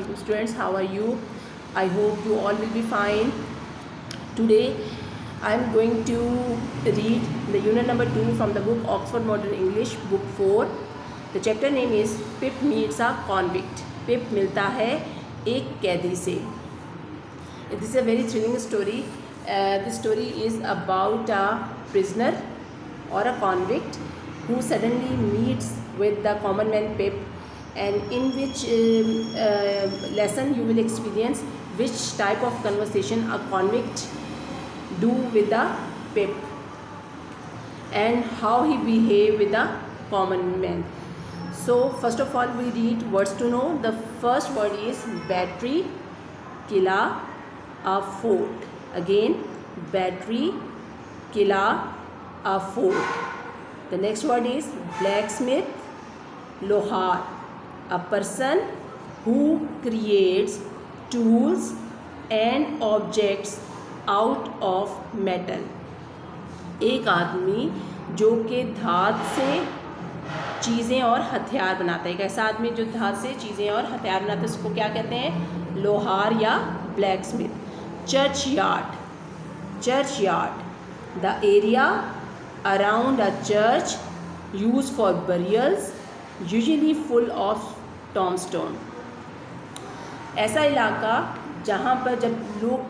Assalamualaikum students, how are you? I hope you all will be fine. Today I am going to read the unit number 2 from the book Oxford Modern English, book 4. The chapter name is Pip Meets a Convict. Pip मिलता है एक कैदी से. This is a very thrilling story. This story is about a prisoner or a convict who suddenly meets with the common man Pip, and in which lesson you will experience which type of conversation a convict do with the Pip and how he behave with the common man. So first of all we read words to know. The first word is battery, Qila, a fort. Again, battery, Qila, a fort. The next word is blacksmith, lohar, a person who creates tools and objects out of metal. एक आदमी जो कि धात से चीज़ें और हथियार बनाता है. एक ऐसा आदमी जो धात से चीज़ें और हथियार बनाता है उसको क्या कहते हैं? लोहार या blacksmith. Church yard, church yard, the area around a church used for burials, usually full of tombstone. ऐसा इलाका जहाँ पर जब लोग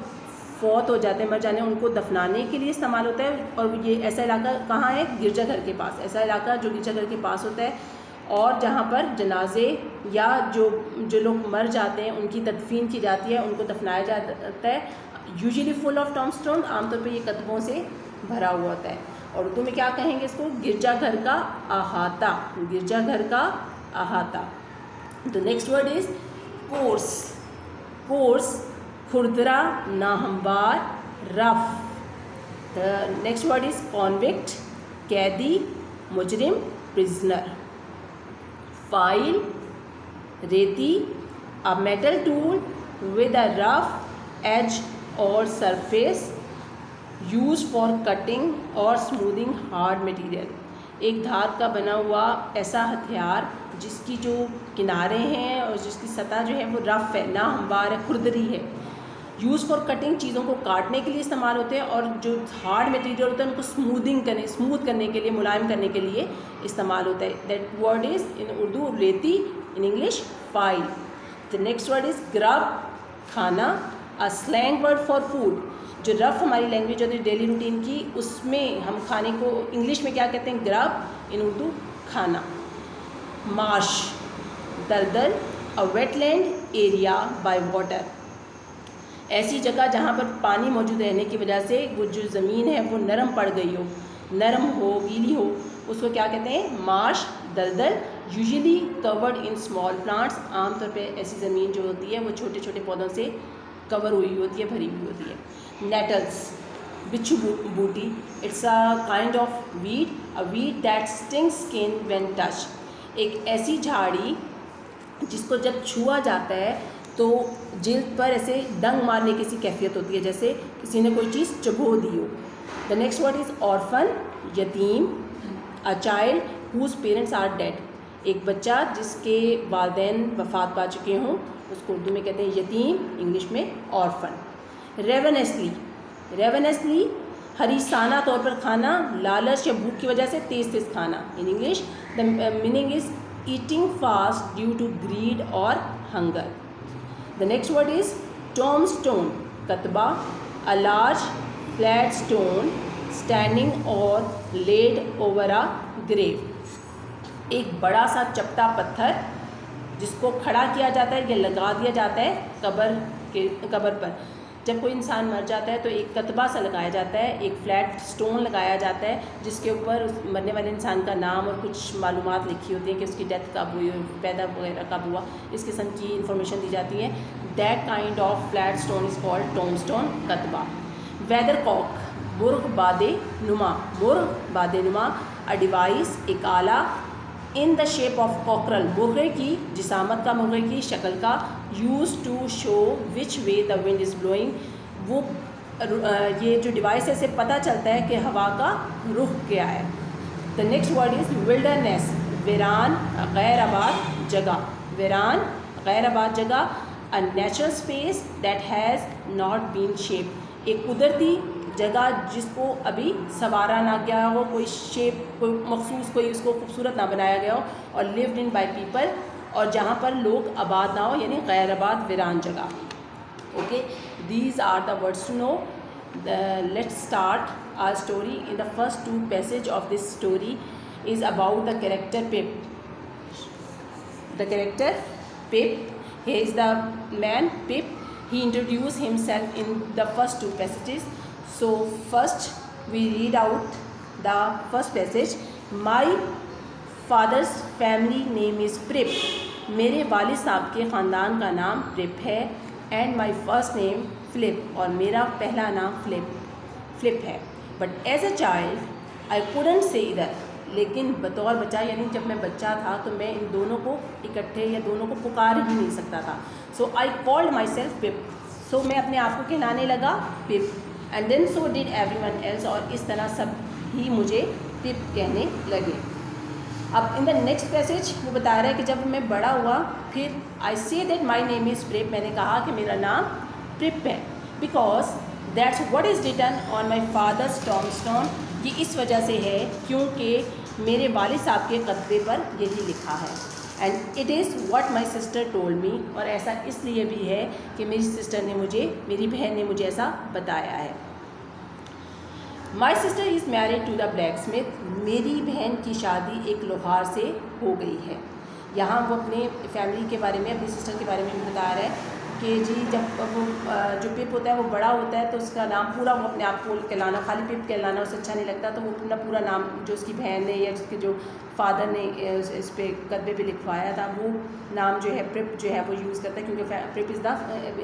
फौत हो जाते हैं, मर जाने, उनको दफनाने के लिए इस्तेमाल होता है. और ये ऐसा इलाका कहाँ है? गिरजाघर के पास. ऐसा इलाका जो गिरजाघर के पास होता है और जहाँ पर जनाजे या जो लोग मर जाते हैं उनकी तदफीन की जाती है, उनको दफनाया जाता है. यूजुअली फुल ऑफ टॉम्बस्टोन, आमतौर पर ये कतबों से भरा हुआ होता है. और उर्दू में क्या कहेंगे इसको? गिरजाघर का अहाता, गिरजाघर का अहाता. The next word is coarse, coarse, खुरदरा, नाहमवार, rough. The next word is convict, कैदी, मुजरिम, प्रिजनर. फाइल, रेती, a metal tool with a rough edge or surface use for cutting or smoothing hard material. एक धात का बना हुआ ऐसा हथियार जिसकी जो किनारे हैं और जिसकी सतह जो है वो रफ़ है, ना हमवार है, खुरदरी है. यूज़ फॉर कटिंग, चीज़ों को काटने के लिए इस्तेमाल होते हैं. और जो हार्ड मटेरियल होता है उनको स्मूथ करने के लिए, मुलायम करने के लिए इस्तेमाल होता है. That word is in Urdu reti, in English file. The next word is grub, खाना, a slang word for food. जो रफ़ हमारी लैंग्वेज होती है डेली रूटीन की, उसमें हम खाने को इंग्लिश में क्या कहते हैं? ग्रब, इन उर्दू खाना. मार्श, दलदल, अ वेटलैंड एरिया बाय वाटर. ऐसी जगह जहाँ पर पानी मौजूद रहने की वजह से वो जो ज़मीन है वो नरम पड़ गई हो, नरम हो, गीली हो, उसको क्या कहते हैं? मार्श, दलदल. Usually covered in small plants. आमतौर पे ऐसी ज़मीन जो होती है वो छोटे छोटे पौधों से कवर हुई होती है, भरी हुई होती है. नेटल्स, बिच्छू बूटी. It's a kind of weed, a weed that stings skin when touch. एक ऐसी झाड़ी जिसको जब छुआ जाता है तो जिल्द पर ऐसे दंग मारने की सी कैफियत होती है, जैसे किसी ने कोई चीज़ चबो दी हो. The next word is orphan, यतीम, a child whose parents are dead. एक बच्चा जिसके वालिदैन वफ़ात पा चुके हों उसको उर्दू में कहते हैं यतीम, इंग्लिश में ऑर्फन. रेवनसली, रेवनसली हरीसाना तौर पर खाना, लालच या भूख की वजह से तेज़ तेज़ खाना. In English the meaning is eating fast due to greed or hunger. The next word is tombstone, कतबा, a large flat stone standing or laid over a grave. एक बड़ा सा चपटा पत्थर जिसको खड़ा किया जाता है या लगा दिया जाता है कब्र पर. जब कोई इंसान मर जाता है तो एक कतबा सा लगाया जाता है, एक फ्लैट स्टोन लगाया जाता है जिसके ऊपर उस मरने वाले इंसान का नाम और कुछ मालूमात लिखी होती हैं कि उसकी डेथ कब हुई, पैदा वगैरह कब हुआ, इस किस्म की इंफॉर्मेशन दी जाती है. That kind of flat stone is called tombstone, कतबा. वेदर कॉक, मुर्ग बादे नुमा, मुर्ग बादे नुमा, अ डिवाइस, एक आला, in the shape of cockerel, मुर्गे की जिसामत का, मुर्गे की शक्ल का. Use to show which way the wind is blowing. वो ये जो डिवाइस है इससे पता चलता है कि हवा का रुख क्या है. The next word is wilderness, वीरान, गैर आबाद जगह, वीरान, गैर आबाद जगह. A natural space that has not bean shape, एक कुदरती जगह जिसको अभी संवारा ना गया हो, कोई शेप, कोई मखसूस, कोई उसको खूबसूरत ना बनाया गया हो, और लिव्ड इन बाय पीपल, और जहाँ पर लोग आबाद ना हो, यानी गैर आबाद वीरान जगह. Okay, these are the words to know. Let's start our story. In the first two passage of this story is about the character Pip. The character Pip. Here is the man Pip. He introduced himself in the first two passages. So first we read out the first passage. My father's family name is Pip. मेरे वालिद साहब के ख़ानदान का नाम Pirrip है. And my first name Philip, और मेरा पहला नाम फ्लिप है. But as a child I couldn't say either, लेकिन बतौर बच्चा, यानी जब मैं बच्चा था तो मैं इन दोनों को इकट्ठे या दोनों को पुकार ही नहीं सकता था. सो आई कॉल्ड माई सेल्फ पिप. सो मैं अपने आप को कहलाने लगा Pip. And then so did everyone else, और इस तरह सब ही मुझे पिप कहने लगे. अब इन द नेक्स्ट पैसेज वो बता रहा है कि जब मैं बड़ा हुआ, फिर I say that my name is Pirrip, मैंने कहा कि मेरा नाम प्रिप है. Because that's what is written on my father's tombstone. ये इस वजह से है क्योंकि मेरे वालिद साहब के कतबे पर यही लिखा है. And it is what my sister told me, और ऐसा इसलिए भी है कि मेरी सिस्टर ने मुझे, मेरी बहन ने मुझे ऐसा बताया है. My sister is married to the blacksmith. मेरी बहन की शादी एक लोहार से हो गई है. यहाँ वो अपने फैमिली के बारे में, अपनी सिस्टर के बारे में बता रहा है कि जी जब वो जो पिप होता है वो बड़ा होता है तो उसका नाम पूरा वो अपने आप को कहलाना, खाली पिप कहलाना उसे अच्छा नहीं लगता, तो वो अपना पूरा नाम जो उसकी बहन ने या उसके जो फादर ने इस पे कदबे पे लिखवाया था, वो नाम जो है प्रिप जो है वो यूज़ करता है, क्योंकि prep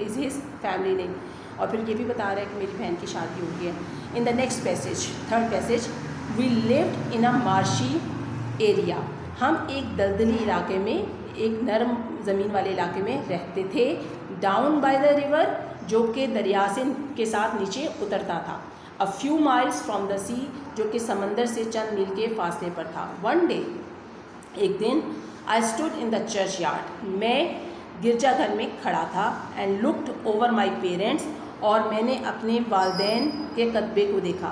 is his family name. और फिर ये भी बता रहा है कि मेरी बहन की शादी हो गई है. In the next passage, third passage, we lived in a marshy area. हम एक दलदली इलाके में, एक नरम ज़मीन वाले इलाके में रहते थे. डाउन बाय द रिवर, जो कि दरिया से के साथ नीचे उतरता था. A few miles from the sea, जो कि समंदर से चंद मील के फासले पर था. वन डे, एक दिन, I stood in the churchyard, मैं गिरजाघर में खड़ा था. And looked over my parents, और मैंने अपने वालिदैन के कतबे को देखा.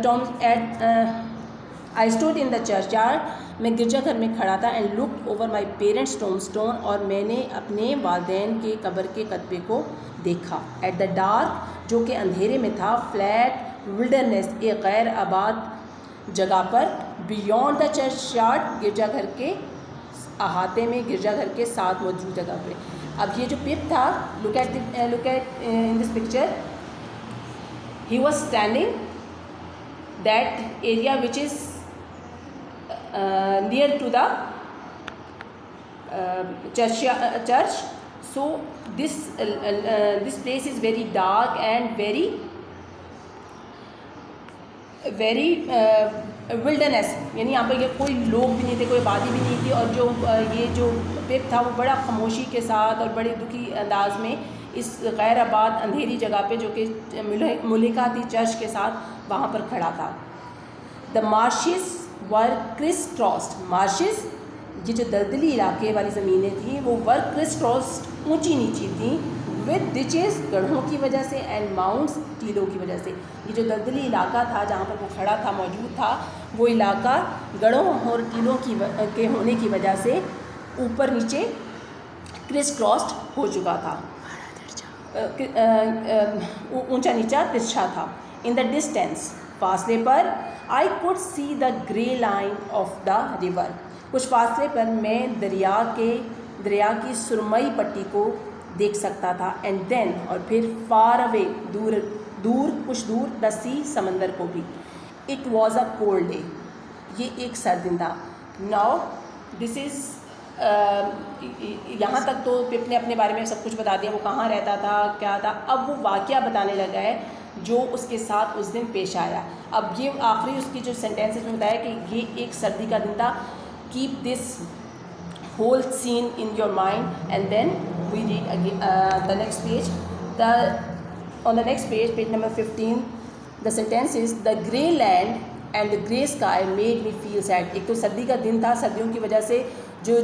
Tom at I stood in the churchyard, मैं गिरजाघर में खड़ा था. And looked over my parents tombstone, और मैंने अपने वालिदैन के कब्र के कतबे को देखा. एट द डार्क, जो कि अंधेरे में था. फ्लैट विल्डरनेस, एक गैर आबाद जगह पर. बियॉन्ड द चर्च यार्ड, गिरजाघर के अहाते में, गिरजाघर के साथ मौजूद जगह पे. अब ये जो पिप था, look at in this picture, he was standing that area which is near to the church. So this place is very dark and very wilderness, यानी यहाँ पर कोई लोग भी नहीं थे, कोई आबादी भी नहीं थी. और जो ये जो पिप था वो बड़ा खामोशी के साथ और बड़े दुखी अंदाज में इस गैर आबाद अंधेरी जगह पे, जो कि मुलिका थी चर्च के साथ, वहाँ पर खड़ा था. The marshes were crisscrossed. Marshes, ये जो दलदली इलाके वाली ज़मीनें थी, वो वर क्रिस क्रॉस्ड, ऊंची नीची थी. विद डिचेस, गढ़ों की वजह से. एंड माउंट्स, टीलों की वजह से. ये जो दलदली इलाका था जहाँ पर वो खड़ा था, मौजूद था, वो इलाका गढ़ों और टीलों के होने की वजह से ऊपर नीचे क्रिस क्रॉस्ड हो चुका था, ऊंचा नीचा तिरछा था. इन द डिस्टेंस, फासले पर, I could see the grey line of the river. कुछ फासले पर मैं दरिया की सुरमई पट्टी को देख सकता था. एंड देन, और फिर फार अवे, दूर कुछ दूर, द सी, समंदर को भी. It was a cold day, ये एक सर्द दिन था. नाउ दिस इज़, यहाँ तक तो पिप ने अपने बारे में सब कुछ बता दिया, वो कहाँ रहता था, क्या था. अब वो वाक़या बताने लगा है जो उसके साथ उस दिन पेश आया. अब ये आखिरी उसकी जो सेंटेंसेस में बताया कि ये एक सर्दी का दिन था. Keep this whole scene in your mind, and then we read again the next page. On the next page, page number 15, the sentence is, the grey land and the grey sky made me feel sad. एक तो सर्दी का दिन था, सर्दियों की वजह से जो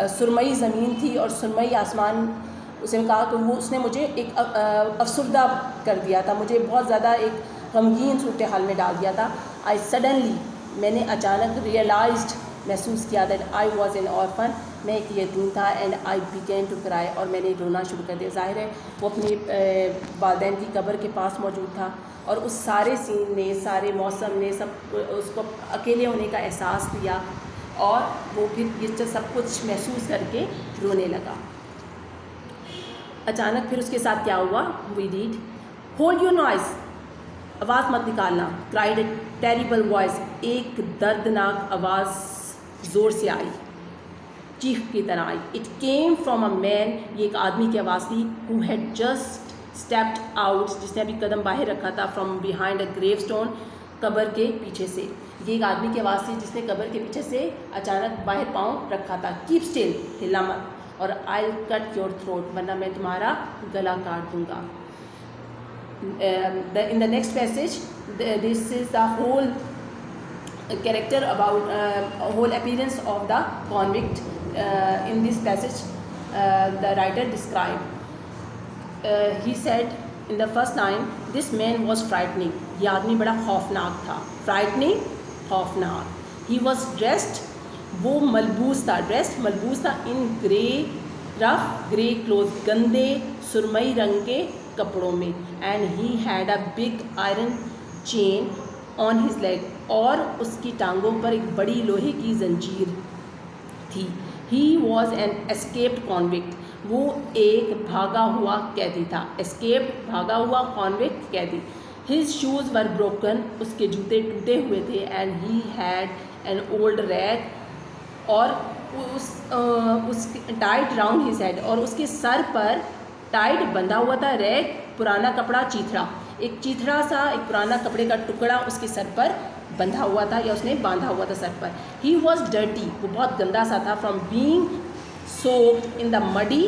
सुरमई ज़मीन थी और सुरमई आसमान, उसने कहा कि वो उसने मुझे एक अफसरदा कर दिया था, मुझे बहुत ज़्यादा एक गमगीन सूरत हाल में डाल दिया था। आई सडनली, मैंने अचानक रियलाइज्ड, महसूस किया that I was an orphan, मैं एक यतीम था। And I began to cry, और मैंने रोना शुरू कर दिया। ज़ाहिर है वो अपने वालिदैन की कब्र के पास मौजूद था, और उस सारे सीन ने, सारे मौसम ने सब उसको अकेले होने का एहसास दिया, और वो फिर ये सब कुछ महसूस करके रोने लगा। अचानक फिर उसके साथ क्या हुआ, we read, hold your noise, आवाज़ मत निकालना, क्राइड ए टेरिबल वॉइस, एक दर्दनाक आवाज़ ज़ोर से आई, चीख की तरह आई। It came from a man, ये एक आदमी की आवाज़ थी, who had just stepped out, जिसने अभी कदम बाहर रखा था, from behind a gravestone, कब्र के पीछे से। ये एक आदमी की आवाज़ थी जिसने कब्र के पीछे से अचानक बाहर पाँव रखा था। कीप स्टिल, हिला मत, और I will cut your throat, वरना मैं तुम्हारा गला काट दूंगा। In the next passage, this is the whole character about whole appearance of the convict. In this passage, the writer described. He said in the first line, this man was frightening. ये आदमी बड़ा खौफनाक था। Frightening, खौफनाक। He was dressed, वो मलबूस था, dressed मलबूस था, in grey, rough grey cloth, गंदे सुरमई रंग के कपड़ों में। And he had a big iron chain on his leg, और उसकी टांगों पर एक बड़ी लोहे की जंजीर थी। He was an escaped convict, वो एक भागा हुआ कैदी था। एस्केप्ड, भागा हुआ, कॉन्विक्ट, कैदी। हिज शूज़ वर ब्रोकन, उसके जूते टूटे हुए थे। And he had an old rag, और उस टाइट राउंड हिज हेड, और उसके सर पर टाइट बंधा हुआ था, रैग पुराना कपड़ा, चीथड़ा, एक चीथड़ा सा, एक पुराना कपड़े का टुकड़ा उसके सर पर बंधा हुआ था, या उसने बांधा हुआ था सर पर। ही वॉज डर्टी, वो बहुत गंदा सा था, from being soaked in the muddy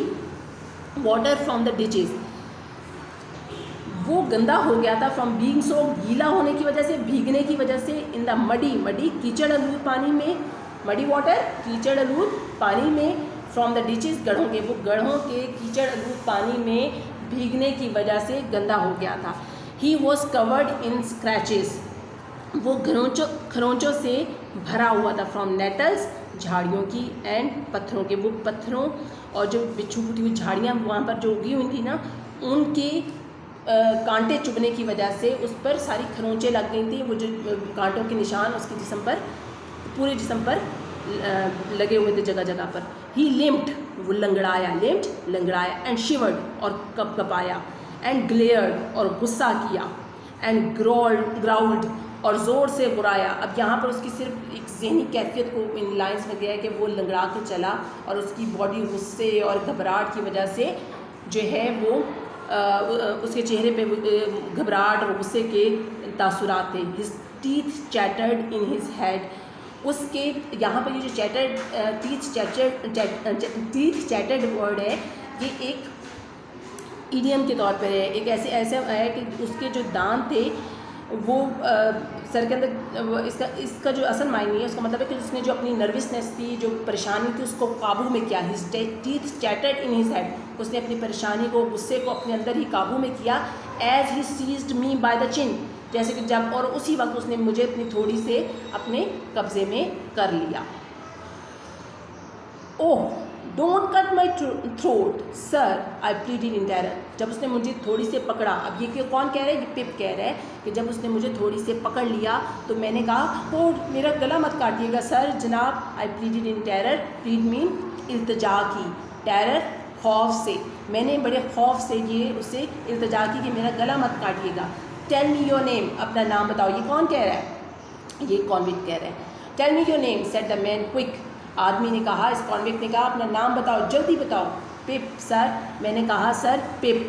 water from the डिचेज, वो गंदा हो गया था, फ्रॉम बीइंग सोक्ड, गीला होने की वजह से, भीगने की वजह से, इन द मडी, मडी कीचड़ आलूद पानी में, मडी वाटर कीचड़ आलूद पानी में, फ्रॉम द डिचेज, गढ़ों के, वो गढ़ों के कीचड़ आलूद पानी में भीगने की वजह से गंदा हो गया था। He was covered in scratches, वो खरोंचों से भरा हुआ था, फ्रॉम नेटल्स, झाड़ियों की, एंड पत्थरों के, वो पत्थरों और जो बिच्छू फूटी हुई झाड़ियाँ वहाँ पर जो उगी हुई थी ना, उनके कांटे चुभने की वजह से उस पर सारी खरोंचें लग गई थी, वो जो कांटों के निशान उसके जिस्म पर, पूरे जिस्म पर लगे हुए थे जगह जगह पर। ही लिम्प्ड, वो लंगड़ाया, लिम्प्ड लंगड़ाया, एंड शिवर्ड, और कपकपाया, एंड ग्लेयर्ड, और गुस्सा किया, एंड ग्राउल्ड, और ज़ोर से गुराया। अब यहाँ पर उसकी सिर्फ एक ज़हनी कैफियत को इन लाइन्स में दिया है कि वो लंगड़ा के चला, और उसकी बॉडी गुस्से और घबराहट की वजह से जो है वो उसके चेहरे पे घबराहट और गुस्से के तासुरात थे। His teeth chattered in his head, उसके यहाँ पर ये जो चैटर्ड टीथ चैटर्ड वर्ड है, ये एक इडियम के तौर पर है, एक ऐसे है कि उसके जो दांत थे वो सर के अंदर, इसका जो असल मायने है, उसका मतलब है कि उसने जो अपनी नर्वसनेस थी, जो परेशानी थी, उसको काबू में किया। His teeth chattered in his head, उसने अपनी परेशानी को, गुस्से को अपने अंदर ही काबू में किया। As he seized me by the chin, जैसे कि जब, और उसी वक्त उसने मुझे अपनी थोड़ी से अपने कब्जे में कर लिया। Oh don't cut my throat sir, I pleaded in terror, जब उसने मुझे थोड़ी से पकड़ा, अब ये कौन कह रहा है, ये पिप कह रहा है कि जब उसने मुझे थोड़ी से पकड़ लिया तो मैंने कहा, ओह मेरा गला मत काटिएगा सर जनाब। I pleaded in terror, plead mean इल्तिजा की, टेरर खौफ से, मैंने बड़े खौफ से ये उससे इल्तिजा की कि मेरा गला मत काटिएगा। टेल मी योर नेम, अपना नाम बताओ, ये कौन कह रहा है, ये कॉन्विक्ट कह रहा है। Tell me your name said the man quick, आदमी ने कहा, इस कॉन्विक्ट ने कहा, अपना नाम बताओ, जल्दी बताओ। पिप सर, मैंने कहा सर पिप।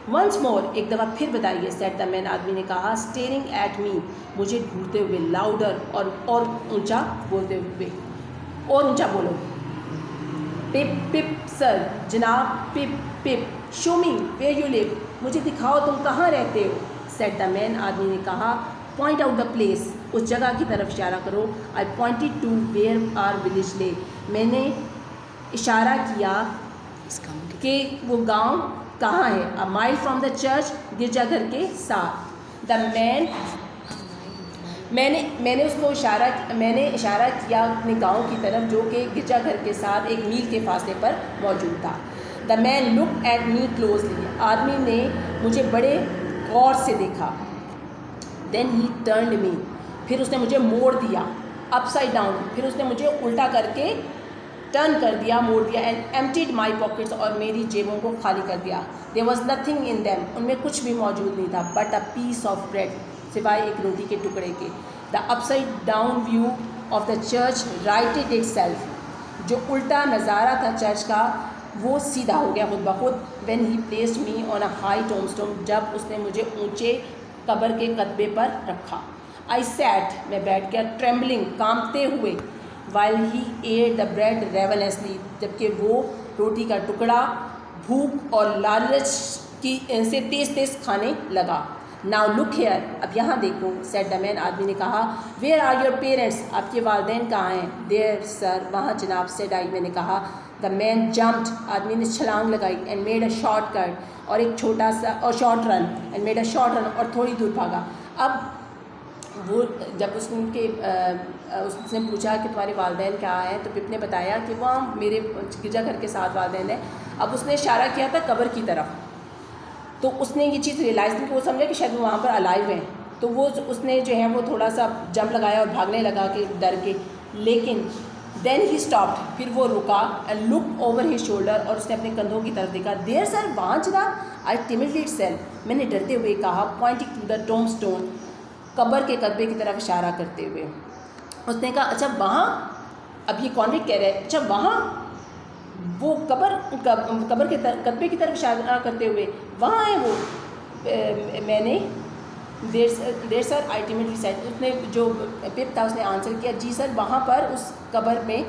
वंस मोर, एक दफ़ा फिर बताइए, सेड द मैन, आदमी ने कहा, स्टेरिंग एट मी, मुझे घूरते हुए, लाउडर, और ऊंचा बोलते हुए, और ऊंचा बोलो। पिप पिप सर जनाब, Pip Pip. Show me where you live, मुझे दिखाओ तुम कहाँ रहते हो। सेड द मैन, आदमी ने कहा, पॉइंट आउट द प्लेस, उस जगह की तरफ इशारा करो। I pointed to where our village lay, मैंने इशारा किया कि वो गांव कहाँ है। A mile from the church, गिरजाघर के साथ। द मैन, मैंने इशारा किया अपने गांव की तरफ जो कि गिरजाघर के साथ 1 मील के फासले पर मौजूद था। The man look at me closely, आदमी ने मुझे बड़े गौर से देखा। देन ही टर्न्ड मी, फिर उसने मुझे मोड़ दिया। अपसाइड डाउन, फिर उसने मुझे उल्टा करके टर्न कर दिया, मोड़ दिया। एंड एम्प्टीड माई पॉकेट्स, और मेरी जेबों को खाली कर दिया। There was nothing in them, उनमें कुछ भी मौजूद नहीं था। But a piece of bread, सिवाय एक रोटी के टुकड़े के। The upside down view of the church righted itself, जो उल्टा नज़ारा था चर्च का वो सीधा हो गया खुद ब खुद। When he placed me on a high tombstone, जब उसने मुझे ऊंचे कब्र के कतबे पर रखा। आई सैट, मैं बैठ गया। ट्रेम्बलिंग, कांपते हुए। While he ate the bread ravenously, जबकि वो रोटी का टुकड़ा भूख और लालच की से तेज़ तेज़ खाने लगा। नाउ लुक हेयर, अब यहाँ देखो, सेड द मैन, आदमी ने कहा। वेयर आर योर पेरेंट्स, आपके वालिदैन कहाँ हैं। देयर सर, वहाँ जनाब, सेड आई, मैंने कहा। द मैन जम्प्ड, आदमी ने छलांग लगाई। And made a short cut, और एक छोटा सा और short run. And made a short run, और थोड़ी दूर भागा। अब वो जब उसने पूछा कि तुम्हारे वालिदैन क्या हैं, तो पिप ने बताया कि वहाँ मेरे गिरजाघर के साथ वालिदैन हैं। अब उसने इशारा किया था कब्र की तरफ, तो उसने ये चीज़ रियलाइज़ की, वो समझा कि शायद वो वहाँ पर अलाइव हैं। तो वो उसने जो है वो थोड़ा सा जंप लगाया और भागने लगा कि डर के। लेकिन देन ही स्टॉप्ड, फिर वो रुका। And look over his shoulder, और उसने अपने कंधों की तरफ देखा। देयर सर, वहाँ जनाब। आई टिमिडली इटसेल्फ, मैंने डरते हुए कहा। पॉइंटिंग टू द टोम्बस्टोन, कब्र के कतबे की तरफ इशारा करते हुए। उसने कहा अच्छा वहाँ, अब ये कॉन्विक्ट कह रहे हैं, अच्छा वहाँ वो कब्र के कतबे की तरफ इशारा करते हुए वहाँ है वो। मैंने देर सर आई टिमिडली सेड, उसने जो पिप था उसने आंसर किया, जी सर, वहाँ पर उस कब्र में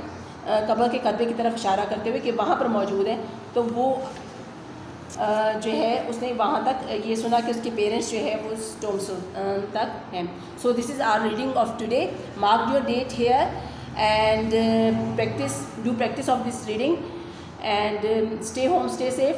कब्र के कतबे की तरफ इशारा करते हुए कि वहाँ पर मौजूद है। तो वो जो है उसने वहाँ तक ये सुना कि उसके पेरेंट्स जो है वो टोम्बस्टोन तक हैं। So this is our reading of today. Mark your date here and practice of this reading, and stay home, stay safe.